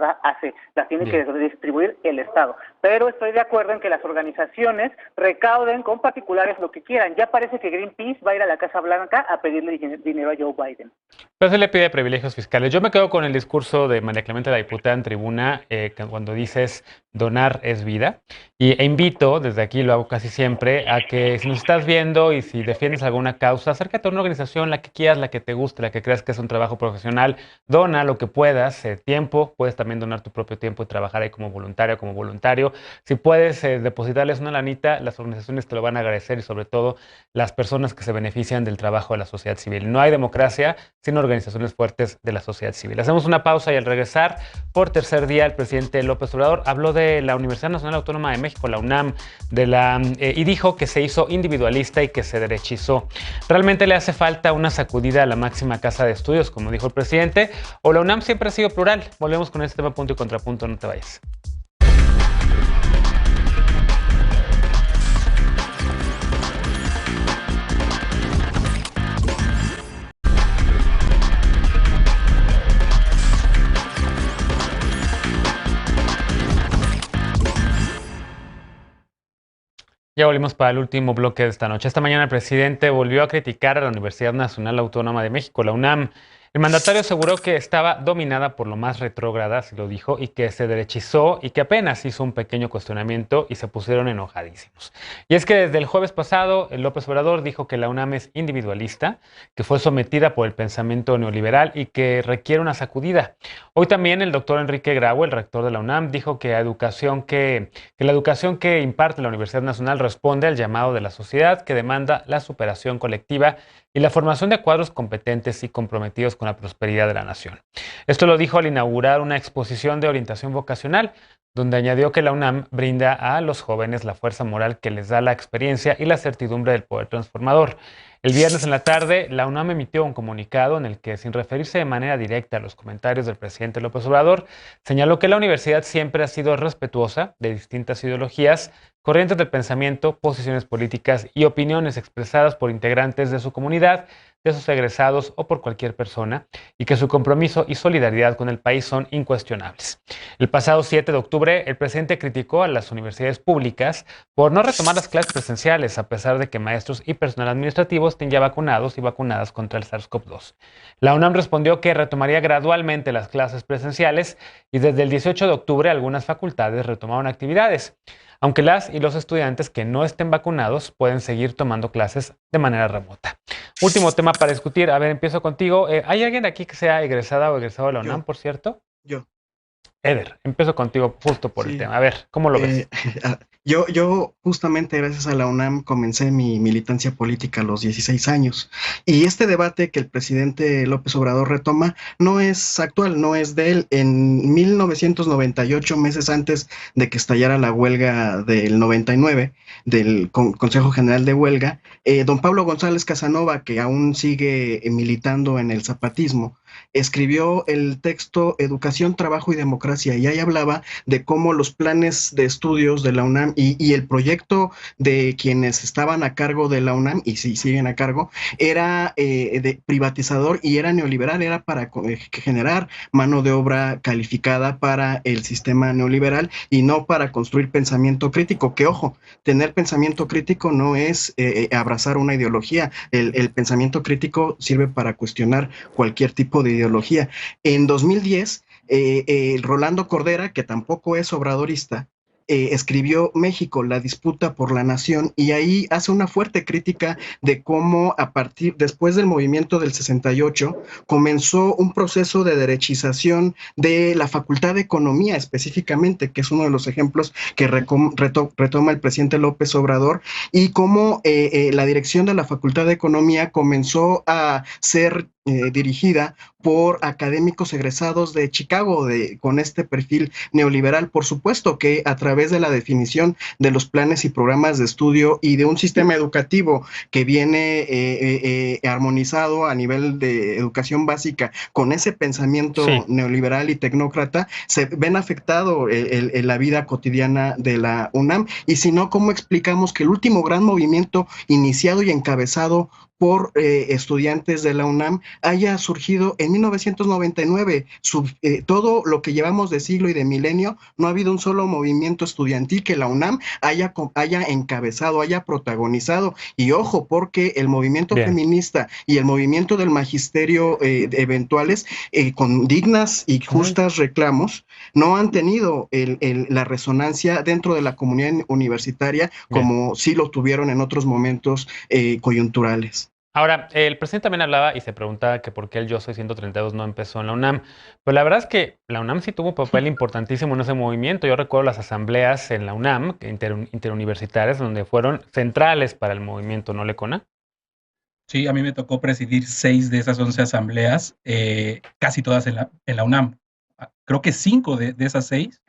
las tiene que distribuir el Estado. Pero estoy de acuerdo en que las organizaciones recauden con particulares lo que quieran. Ya parece que Greenpeace va a ir a la Casa Blanca a pedirle dinero a Joe Biden. Pero se le pide privilegios fiscales. Yo me quedo con el discurso de María Clemente, la diputada en tribuna, cuando dices donar es vida. E invito, desde aquí lo hago casi siempre, a que si nos estás viendo y si defiendes alguna causa, acércate a una organización, la que quieras, la que te guste, la que creas que es un trabajo profesional. Dona lo que puedas, tiempo, puedes también donar tu propio tiempo y trabajar ahí como voluntario, como voluntario. Si puedes depositarles una lanita, las organizaciones te lo van a agradecer, y sobre todo las personas que se benefician del trabajo de la sociedad civil. No hay democracia sin organizaciones fuertes de la sociedad civil. Hacemos una pausa y al regresar, por tercer día, el presidente López Obrador habló de la Universidad Nacional Autónoma de México, la UNAM, y dijo que se hizo individualista y que se derechizó. ¿Realmente le hace falta una sacudida a la máxima casa de estudios, como dijo el presidente, o la UNAM siempre ha sido plural? Volvemos con este tema, punto y contrapunto, no te vayas. Ya volvimos para el último bloque de esta noche. Esta mañana el presidente volvió a criticar a la Universidad Nacional Autónoma de México, la UNAM. El mandatario aseguró que estaba dominada por lo más retrógrada, así lo dijo, y que se derechizó y que apenas hizo un pequeño cuestionamiento y se pusieron enojadísimos. Y es que desde el jueves pasado, el López Obrador dijo que la UNAM es individualista, que fue sometida por el pensamiento neoliberal y que requiere una sacudida. Hoy también el doctor Enrique Graue, el rector de la UNAM, dijo que la educación que imparte la Universidad Nacional responde al llamado de la sociedad, que demanda la superación colectiva y la formación de cuadros competentes y comprometidos con la prosperidad de la nación. Esto lo dijo al inaugurar una exposición de orientación vocacional, donde añadió que la UNAM brinda a los jóvenes la fuerza moral que les da la experiencia y la certidumbre del poder transformador. El viernes en la tarde, la UNAM emitió un comunicado en el que, sin referirse de manera directa a los comentarios del presidente López Obrador, señaló que la universidad siempre ha sido respetuosa de distintas ideologías, corrientes del pensamiento, posiciones políticas y opiniones expresadas por integrantes de su comunidad, de sus egresados o por cualquier persona, y que su compromiso y solidaridad con el país son incuestionables. El pasado 7 de octubre, el presidente criticó a las universidades públicas por no retomar las clases presenciales, a pesar de que maestros y personal administrativo estén ya vacunados y vacunadas contra el SARS-CoV-2. La UNAM respondió que retomaría gradualmente las clases presenciales, y desde el 18 de octubre algunas facultades retomaron actividades, aunque las y los estudiantes que no estén vacunados pueden seguir tomando clases de manera remota. Último tema para discutir. A ver, empiezo contigo. ¿Hay alguien aquí que sea egresada o egresado de la UNAM, por cierto? Yo. Eder, empiezo contigo justo por el tema. A ver, ¿cómo lo ves? Yo justamente gracias a la UNAM comencé mi militancia política a los 16 años. Y este debate que el presidente López Obrador retoma no es actual, no es de él. En 1998, meses antes de que estallara la huelga del 99, del Consejo General de Huelga, don Pablo González Casanova, que aún sigue militando en el zapatismo, escribió el texto Educación, Trabajo y Democracia, y ahí hablaba de cómo los planes de estudios de la UNAM UNAM y el proyecto de quienes estaban a cargo de la UNAM, y sí siguen a cargo, era de privatizador y era neoliberal, era para generar mano de obra calificada para el sistema neoliberal y no para construir pensamiento crítico, que ojo, tener pensamiento crítico no es abrazar una ideología, el pensamiento crítico sirve para cuestionar cualquier tipo de ideología. En 2010, Rolando Cordera, que tampoco es obradorista, escribió México, la disputa por la nación, y ahí hace una fuerte crítica de cómo después del movimiento del 68, comenzó un proceso de derechización de la Facultad de Economía específicamente, que es uno de los ejemplos que retoma el presidente López Obrador, y cómo la dirección de la Facultad de Economía comenzó a ser dirigida por académicos egresados de Chicago con este perfil neoliberal. Por supuesto que a través de la definición de los planes y programas de estudio y de un sistema educativo que viene armonizado a nivel de educación básica con ese pensamiento neoliberal y tecnócrata, se ven afectado la vida cotidiana de la UNAM. Y si no, ¿cómo explicamos que el último gran movimiento iniciado y encabezado por estudiantes de la UNAM haya surgido en 1999? Todo lo que llevamos de siglo y de milenio, no ha habido un solo movimiento estudiantil que la UNAM haya encabezado, haya protagonizado. Y ojo, porque el movimiento feminista y el movimiento del magisterio eventuales, con dignas y justas reclamos, no han tenido la resonancia dentro de la comunidad universitaria como sí lo tuvieron en otros momentos coyunturales. Ahora, el presidente también hablaba y se preguntaba que por qué el Yo Soy 132 no empezó en la UNAM. Pero la verdad es que la UNAM sí tuvo un papel importantísimo en ese movimiento. Yo recuerdo las asambleas en la UNAM, interuniversitarias, donde fueron centrales para el movimiento, ¿no, Lecona? Sí, a mí me tocó presidir 6 de esas 11 asambleas, casi todas en la UNAM. Creo que 5 de esas 6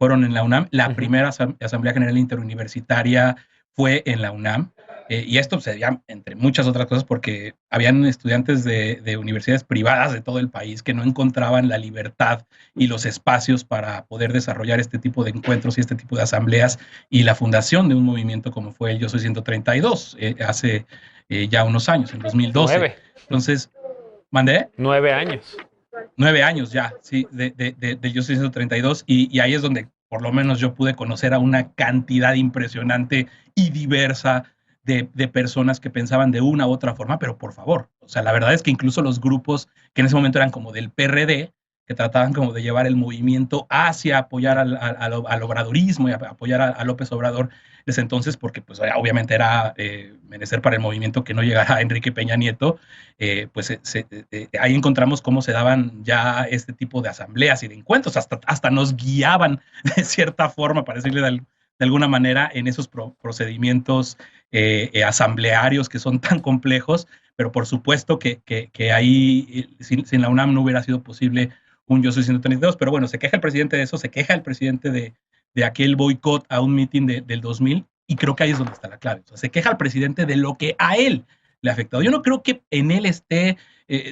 fueron en la UNAM. La primera Asamblea General Interuniversitaria fue en la UNAM. Y esto se veía entre muchas otras cosas porque habían estudiantes de universidades privadas de todo el país que no encontraban la libertad y los espacios para poder desarrollar este tipo de encuentros y este tipo de asambleas, y la fundación de un movimiento como fue el Yo Soy 132 hace ya unos años, en 2012. 9. Entonces, ¿mandé? 9 años. 9 años ya, sí, de Yo Soy 132, y ahí es donde por lo menos yo pude conocer a una cantidad impresionante y diversa de personas que pensaban de una u otra forma, pero por favor, o sea, la verdad es que incluso los grupos que en ese momento eran como del PRD, que trataban como de llevar el movimiento hacia apoyar al obradorismo y apoyar a López Obrador desde entonces, porque pues obviamente era menester para el movimiento que no llegara a Enrique Peña Nieto, pues ahí encontramos cómo se daban ya este tipo de asambleas y de encuentros, hasta nos guiaban de cierta forma, para decirle de alguna manera, en esos procedimientos asamblearios que son tan complejos, pero por supuesto que ahí sin la UNAM no hubiera sido posible un Yo Soy 132, pero bueno, se queja el presidente de eso, se queja el presidente de aquel boicot a un meeting del 2000, y creo que ahí es donde está la clave. O sea, se queja el presidente de lo que a él le ha afectado. Yo no creo que en él esté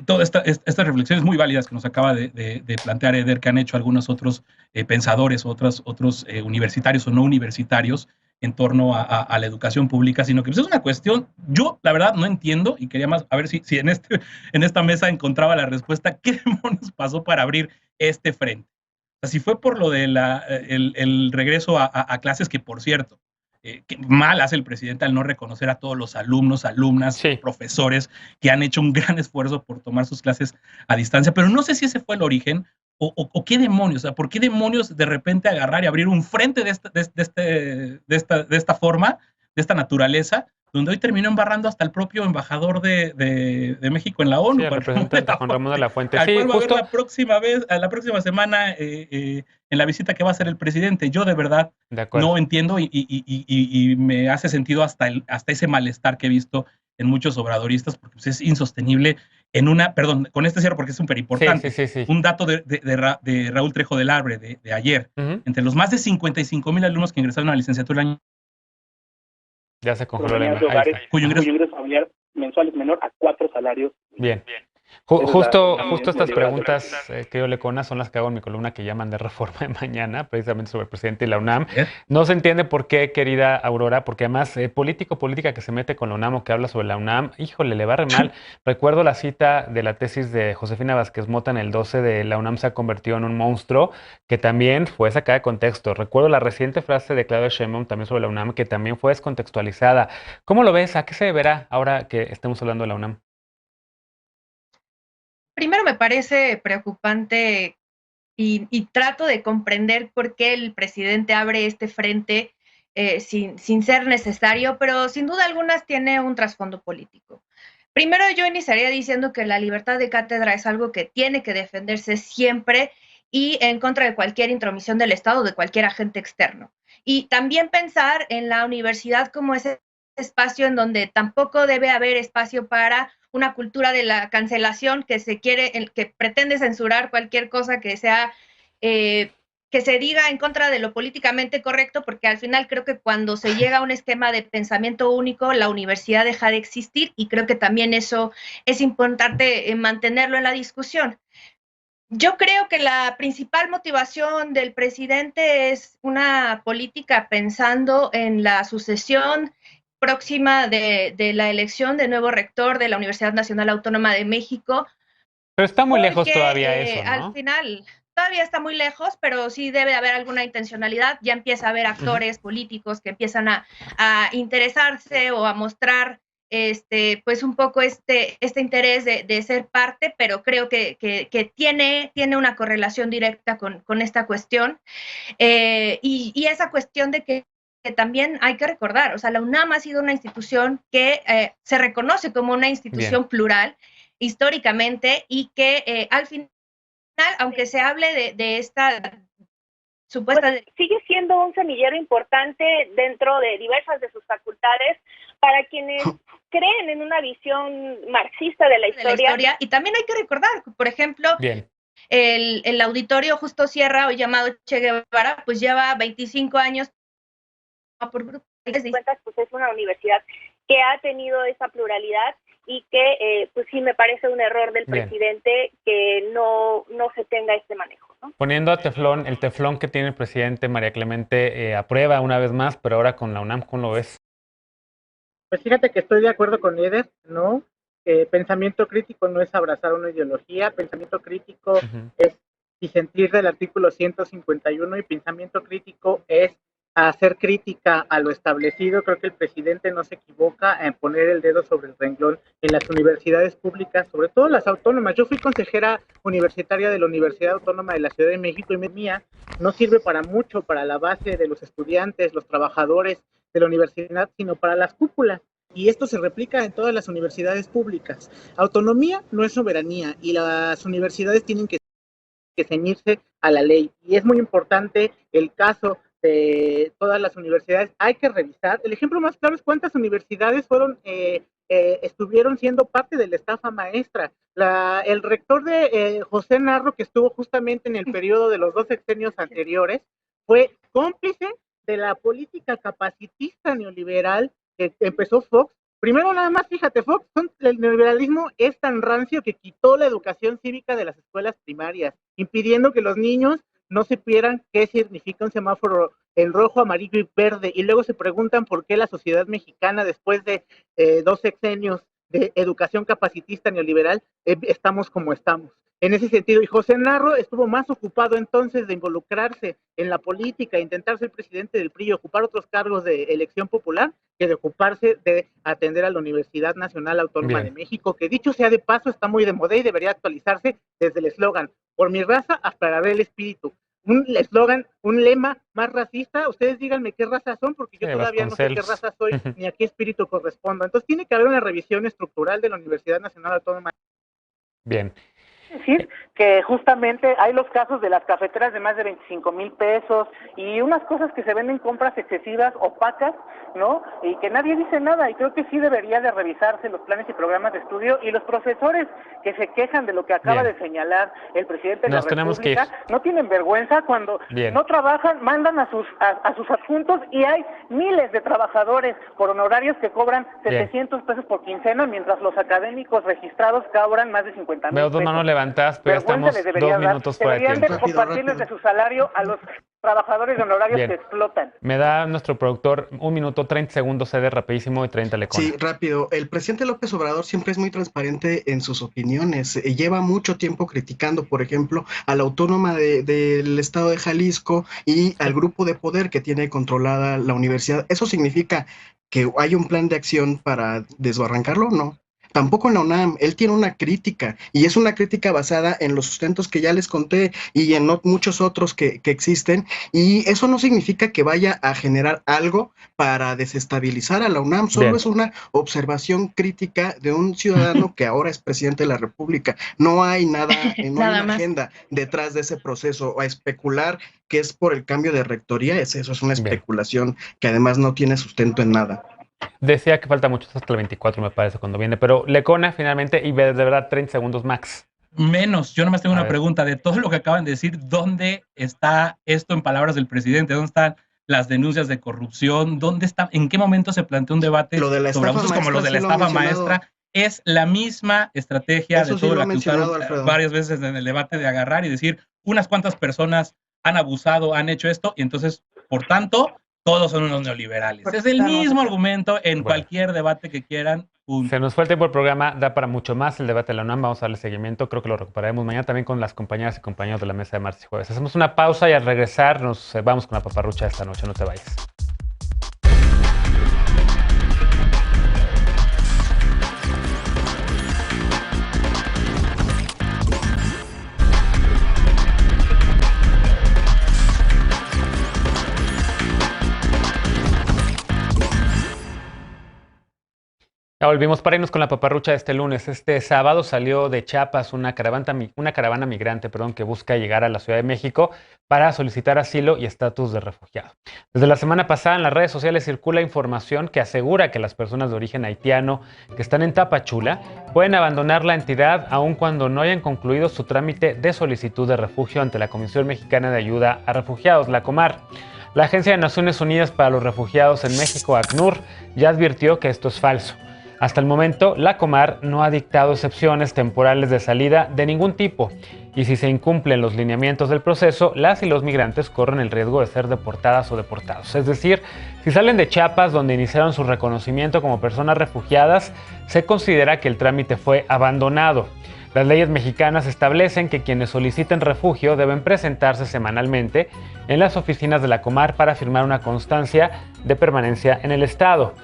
todas estas reflexiones muy válidas que nos acaba de plantear Eder, que han hecho algunos otros pensadores, otros universitarios o no universitarios en torno a la educación pública, sino que pues, es una cuestión, yo la verdad no entiendo, y quería más a ver si en esta mesa encontraba la respuesta, ¿qué demonios pasó para abrir este frente? O sea, si fue por lo de el regreso a clases, que por cierto, que mal hace el presidente al no reconocer a todos los alumnos, alumnas, profesores que han hecho un gran esfuerzo por tomar sus clases a distancia, pero no sé si ese fue el origen o qué demonios, o sea, ¿por qué demonios de repente agarrar y abrir un frente de esta forma, de esta naturaleza, donde hoy terminó embarrando hasta el propio embajador de México en la ONU? Sí, el representante Juan Ramón de la Fuente. Sí, justo la próxima semana en la visita que va a hacer el presidente. Yo de verdad no entiendo y me hace sentido hasta ese malestar que he visto en muchos obradoristas, porque pues, es insostenible perdón, con este cierro porque es súper importante. Sí. Un dato de Raúl Trejo del Arbre de ayer, entre los más de 55,000 alumnos que ingresaron a la licenciatura el año, ya se congeló cuyo ingreso familiar mensual es menor a 4 salarios. Bien. Justo estas preguntas que yo le cona son las que hago en mi columna que llaman de Reforma de Mañana, precisamente sobre el presidente y la UNAM. No se entiende por qué, querida Aurora, porque además política que se mete con la UNAM o que habla sobre la UNAM, híjole, le va re mal. Recuerdo la cita de la tesis de Josefina Vázquez Mota en el 12 de la UNAM se ha convertido en un monstruo, que también fue sacada de contexto. Recuerdo la reciente frase de Claudia Sheinbaum también sobre la UNAM, que también fue descontextualizada. ¿Cómo lo ves? ¿A qué se deberá ahora que estemos hablando de la UNAM? Primero me parece preocupante y trato de comprender por qué el presidente abre este frente sin ser necesario, pero sin duda algunas tiene un trasfondo político. Primero yo iniciaría diciendo que la libertad de cátedra es algo que tiene que defenderse siempre y en contra de cualquier intromisión del Estado o de cualquier agente externo. Y también pensar en la universidad como ese espacio en donde tampoco debe haber espacio para una cultura de la cancelación que pretende censurar cualquier cosa que sea, que se diga en contra de lo políticamente correcto, porque al final creo que cuando se llega a un esquema de pensamiento único, la universidad deja de existir y creo que también eso es importante mantenerlo en la discusión. Yo creo que la principal motivación del presidente es una política pensando en la sucesión próxima de la elección de nuevo rector de la Universidad Nacional Autónoma de México. Pero está muy lejos todavía eso, ¿no? Al final, todavía está muy lejos, pero sí debe haber alguna intencionalidad. Ya empieza a haber actores políticos que empiezan a interesarse o a mostrar pues un poco este interés de ser parte, pero creo que tiene una correlación directa con esta cuestión. Y esa cuestión de que también hay que recordar, o sea, la UNAM ha sido una institución que se reconoce como una institución plural históricamente y que al final, aunque se hable de esta supuesta... Pues sigue siendo un semillero importante dentro de diversas de sus facultades para quienes creen en una visión marxista de la historia. Y también hay que recordar, por ejemplo, el auditorio Justo Sierra, hoy llamado Che Guevara, pues lleva 25 años por grupo. Pues es una universidad que ha tenido esa pluralidad y que pues sí me parece un error del presidente que no se tenga este manejo, ¿no? Poniendo a teflón, el teflón que tiene el presidente María Clemente aprueba una vez más, pero ahora con la UNAM, ¿cómo lo ves? Pues fíjate que estoy de acuerdo con Eder, ¿no? Pensamiento crítico no es abrazar una ideología, pensamiento crítico es disentir del artículo 151 y pensamiento crítico es hacer crítica a lo establecido. Creo que el presidente no se equivoca en poner el dedo sobre el renglón en las universidades públicas, sobre todo las autónomas. Yo fui consejera universitaria de la Universidad Autónoma de la Ciudad de México y mía no sirve para mucho para la base de los estudiantes, los trabajadores de la universidad, sino para las cúpulas. Y esto se replica en todas las universidades públicas. Autonomía no es soberanía y las universidades tienen que ceñirse a la ley. Y es muy importante el caso de todas las universidades. Hay que revisar. El ejemplo más claro es cuántas universidades estuvieron siendo parte de la estafa maestra. El rector de José Narro, que estuvo justamente en el periodo de los 2 sexenios anteriores, fue cómplice de la política capacitista neoliberal que empezó Fox. Primero nada más, fíjate, Fox, el neoliberalismo es tan rancio que quitó la educación cívica de las escuelas primarias, impidiendo que los niños no supieran qué significa un semáforo en rojo, amarillo y verde, y luego se preguntan por qué la sociedad mexicana, después de 2 sexenios de educación capacitista neoliberal, estamos como estamos. En ese sentido, y José Narro estuvo más ocupado entonces de involucrarse en la política, intentar ser presidente del PRI y ocupar otros cargos de elección popular, que de ocuparse de atender a la Universidad Nacional Autónoma de México, que dicho sea de paso está muy de moda y debería actualizarse desde el eslogan, por mi raza aspiraré el espíritu. Un eslogan, un lema más racista, ustedes díganme qué raza son, porque yo todavía no sé qué raza soy, ni a qué espíritu correspondo. Entonces tiene que haber una revisión estructural de la Universidad Nacional Autónoma. Bien. decir que justamente hay los casos de las cafeteras de más de 25,000 pesos y unas cosas que se venden compras excesivas, opacas, ¿no? Y que nadie dice nada, y creo que sí debería de revisarse los planes y programas de estudio, y los profesores que se quejan de lo que acaba de señalar el presidente de la República, no tienen vergüenza cuando no trabajan, mandan a sus adjuntos, y hay miles de trabajadores por honorarios que cobran 700 pesos por quincena, mientras los académicos registrados cobran más de 50,000 Veo pesos. dos manos levantadas, pero estamos 2 minutos fuera de tiempo. Deberían de compartirles de su salario a los trabajadores de honorarios que explotan. Me da nuestro productor 1 minuto 30 segundos, cede rapidísimo, y 30 le Sí, rápido. El presidente López Obrador siempre es muy transparente en sus opiniones. Lleva mucho tiempo criticando, por ejemplo, a la autónoma del estado de Jalisco y al grupo de poder que tiene controlada la universidad. ¿Eso significa que hay un plan de acción para desbarrancarlo? No. Tampoco en la UNAM. Él tiene una crítica, y es una crítica basada en los sustentos que ya les conté y en muchos otros que existen, y eso no significa que vaya a generar algo para desestabilizar a la UNAM. Solo es una observación crítica de un ciudadano que ahora es presidente de la República. No hay nada, no hay una agenda detrás de ese proceso. A especular que es por el cambio de rectoría, eso es una especulación que además no tiene sustento en nada. Decía que falta mucho, hasta el 24 me parece cuando viene, pero Lecona finalmente, y de verdad 30 segundos max. Menos, yo nomás tengo una pregunta, de todo lo que acaban de decir, ¿dónde está esto en palabras del presidente? ¿Dónde están las denuncias de corrupción? ¿Dónde está? ¿En qué momento se planteó un debate sobre abusos como los de la estafa maestra? Es la misma estrategia de todo lo que usaron varias veces en el debate, de agarrar y decir, unas cuantas personas han abusado, han hecho esto, y entonces, por tanto, todos son unos neoliberales. Es el mismo argumento en cualquier debate que quieran. Se nos fue el tiempo del programa, da para mucho más el debate de la UNAM, vamos a darle seguimiento, creo que lo recuperaremos mañana también con las compañeras y compañeros de la mesa de martes y jueves. Hacemos una pausa y al regresar nos vamos con la paparrucha esta noche, no te vayas. Ya volvimos para irnos con la paparrucha de este lunes. Este sábado salió de Chiapas una caravana migrante, que busca llegar a la Ciudad de México para solicitar asilo y estatus de refugiado. Desde la semana pasada en las redes sociales circula información que asegura que las personas de origen haitiano que están en Tapachula pueden abandonar la entidad aun cuando no hayan concluido su trámite de solicitud de refugio ante la Comisión Mexicana de Ayuda a Refugiados, la Comar. La Agencia de Naciones Unidas para los Refugiados en México, ACNUR, ya advirtió que esto es falso. Hasta el momento, la Comar no ha dictado excepciones temporales de salida de ningún tipo, y si se incumplen los lineamientos del proceso, las y los migrantes corren el riesgo de ser deportadas o deportados. Es decir, si salen de Chiapas, donde iniciaron su reconocimiento como personas refugiadas, se considera que el trámite fue abandonado. Las leyes mexicanas establecen que quienes soliciten refugio deben presentarse semanalmente en las oficinas de la Comar para firmar una constancia de permanencia en el estado.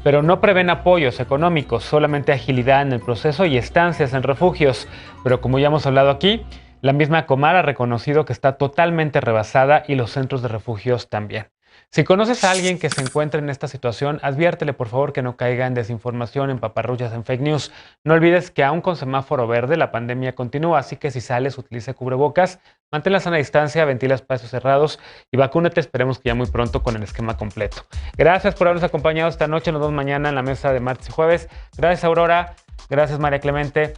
Pero no prevén apoyos económicos, solamente agilidad en el proceso y estancias en refugios. Pero como ya hemos hablado aquí, la misma Comar ha reconocido que está totalmente rebasada y los centros de refugios también. Si conoces a alguien que se encuentre en esta situación, adviértele por favor que no caiga en desinformación, en paparruchas, en fake news. No olvides que aún con semáforo verde la pandemia continúa, así que si sales, utiliza cubrebocas, mantén la sana distancia, ventila espacios cerrados y vacúnate. Esperemos que ya muy pronto con el esquema completo. Gracias por habernos acompañado esta noche, nos vemos mañana en la mesa de martes y jueves. Gracias Aurora, gracias María Clemente,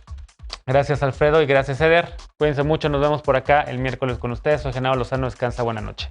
gracias Alfredo y gracias Eder. Cuídense mucho, nos vemos por acá el miércoles con ustedes. Soy Genaro Lozano, descansa, buena noche.